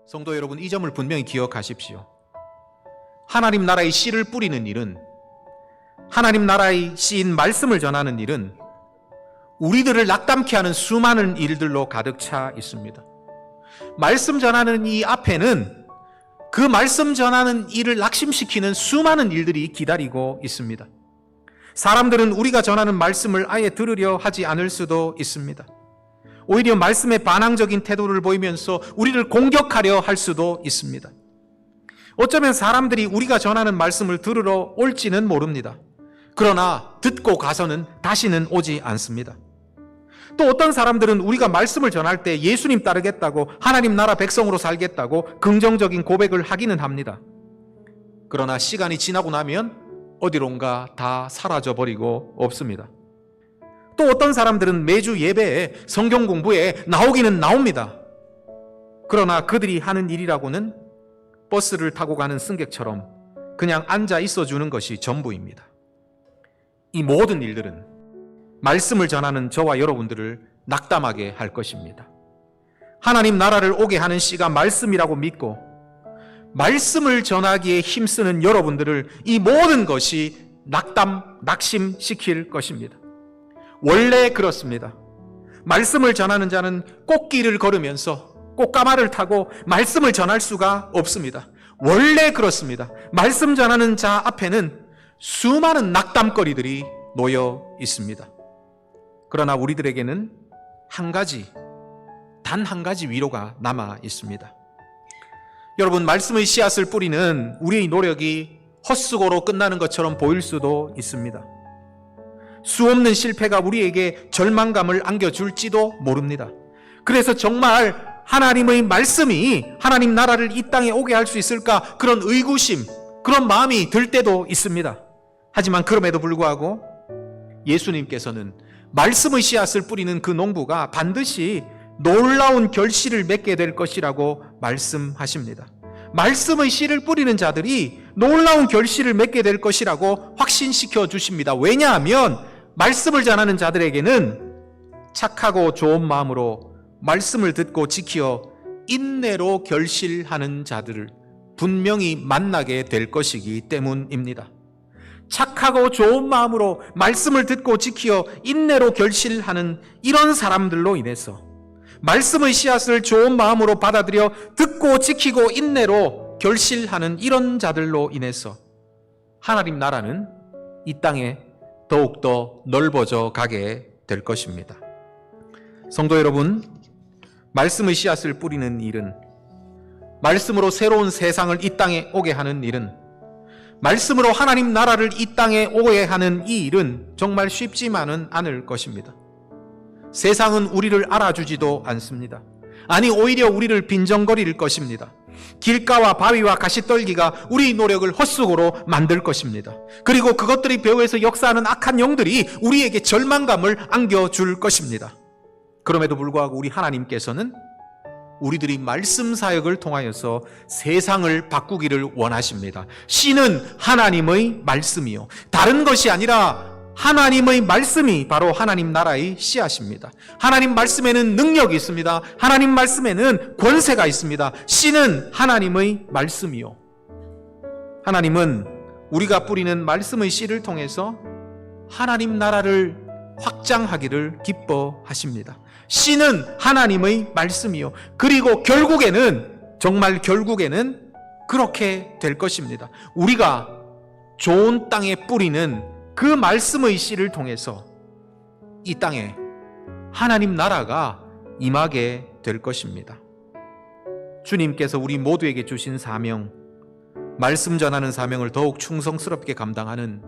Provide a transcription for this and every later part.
성도 여러분, 이 점을 분명히 기억하십시오. 하나님 나라의 씨를 뿌리는 일은, 하나님 나라의 씨인 말씀을 전하는 일은 우리들을 낙담케 하는 수많은 일들로 가득 차 있습니다. 말씀 전하는 이 앞에는 그 말씀 전하는 일을 낙심시키는 수많은 일들이 기다리고 있습니다. 사람들은 우리가 전하는 말씀을 아예 들으려 하지 않을 수도 있습니다. 오히려 말씀에 반항적인 태도를 보이면서 우리를 공격하려 할 수도 있습니다. 어쩌면 사람들이 우리가 전하는 말씀을 들으러 올지는 모릅니다. 그러나 듣고 가서는 다시는 오지 않습니다. 또 어떤 사람들은 우리가 말씀을 전할 때 예수님 따르겠다고, 하나님 나라 백성으로 살겠다고 긍정적인 고백을 하기는 합니다. 그러나 시간이 지나고 나면 어디론가 다 사라져버리고 없습니다. 또 어떤 사람들은 매주 예배에, 성경 공부에 나오기는 나옵니다. 그러나 그들이 하는 일이라고는 버스를 타고 가는 승객처럼 그냥 앉아 있어주는 것이 전부입니다. 이 모든 일들은 말씀을 전하는 저와 여러분들을 낙담하게 할 것입니다. 하나님 나라를 오게 하는 씨가 말씀이라고 믿고 말씀을 전하기에 힘쓰는 여러분들을 이 모든 것이 낙심시킬 것입니다. 원래 그렇습니다. 말씀을 전하는 자는 꽃길을 걸으면서 꽃가마를 타고 말씀을 전할 수가 없습니다. 원래 그렇습니다. 말씀 전하는 자 앞에는 수많은 낙담거리들이 놓여 있습니다. 그러나 우리들에게는 단 한 가지 위로가 남아 있습니다. 여러분, 말씀의 씨앗을 뿌리는 우리의 노력이 헛수고로 끝나는 것처럼 보일 수도 있습니다. 수없는 실패가 우리에게 절망감을 안겨줄지도 모릅니다. 그래서 정말 하나님의 말씀이 하나님 나라를 이 땅에 오게 할 수 있을까, 그런 의구심, 그런 마음이 들 때도 있습니다. 하지만 그럼에도 불구하고 예수님께서는 말씀의 씨앗을 뿌리는 그 농부가 반드시 놀라운 결실을 맺게 될 것이라고 말씀하십니다. 말씀의 씨를 뿌리는 자들이 놀라운 결실을 맺게 될 것이라고 확신시켜 주십니다. 왜냐하면 말씀을 전하는 자들에게는 착하고 좋은 마음으로 말씀을 듣고 지켜 인내로 결실하는 자들을 분명히 만나게 될 것이기 때문입니다. 착하고 좋은 마음으로 말씀을 듣고 지켜 인내로 결실하는 이런 사람들로 인해서, 말씀의 씨앗을 좋은 마음으로 받아들여 듣고 지키고 인내로 결실하는 이런 자들로 인해서 하나님 나라는 이 땅에 더욱더 넓어져 가게 될 것입니다. 성도 여러분, 말씀의 씨앗을 뿌리는 일은, 말씀으로 새로운 세상을 이 땅에 오게 하는 일은, 말씀으로 하나님 나라를 이 땅에 오게 하는 이 일은 정말 쉽지만은 않을 것입니다. 세상은 우리를 알아주지도 않습니다. 아니, 오히려 우리를 빈정거릴 것입니다. 길가와 바위와 가시떨기가 우리의 노력을 헛수고로 만들 것입니다. 그리고 그것들이 배후에서 역사하는 악한 영들이 우리에게 절망감을 안겨줄 것입니다. 그럼에도 불구하고 우리 하나님께서는 우리들이 말씀 사역을 통하여서 세상을 바꾸기를 원하십니다. 씨는 하나님의 말씀이요, 다른 것이 아니라 하나님의 말씀이 바로 하나님 나라의 씨앗입니다. 하나님 말씀에는 능력이 있습니다. 하나님 말씀에는 권세가 있습니다. 씨는 하나님의 말씀이요, 하나님은 우리가 뿌리는 말씀의 씨를 통해서 하나님 나라를 확장하기를 기뻐하십니다. 씨는 하나님의 말씀이요, 그리고 정말 결국에는 그렇게 될 것입니다. 우리가 좋은 땅에 뿌리는 그 말씀의 씨를 통해서 이 땅에 하나님 나라가 임하게 될 것입니다. 주님께서 우리 모두에게 주신 사명, 말씀 전하는 사명을 더욱 충성스럽게 감당하는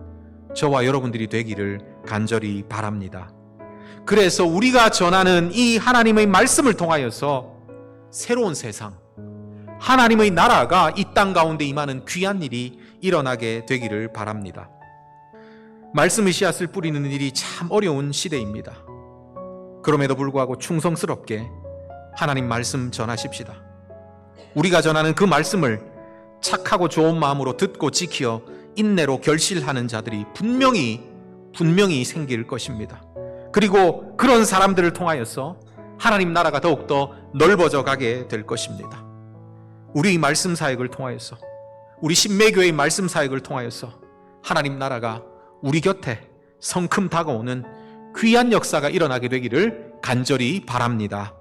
저와 여러분들이 되기를 간절히 바랍니다. 그래서 우리가 전하는 이 하나님의 말씀을 통하여서 새로운 세상, 하나님의 나라가 이 땅 가운데 임하는 귀한 일이 일어나게 되기를 바랍니다. 말씀의 씨앗을 뿌리는 일이 참 어려운 시대입니다. 그럼에도 불구하고 충성스럽게 하나님 말씀 전하십시다. 우리가 전하는 그 말씀을 착하고 좋은 마음으로 듣고 지켜 인내로 결실하는 자들이 분명히 생길 것입니다. 그리고 그런 사람들을 통하여서 하나님 나라가 더욱더 넓어져 가게 될 것입니다. 우리 말씀 사역을 통하여서, 우리 신매교회의 말씀 사역을 통하여서 하나님 나라가 우리 곁에 성큼 다가오는 귀한 역사가 일어나게 되기를 간절히 바랍니다.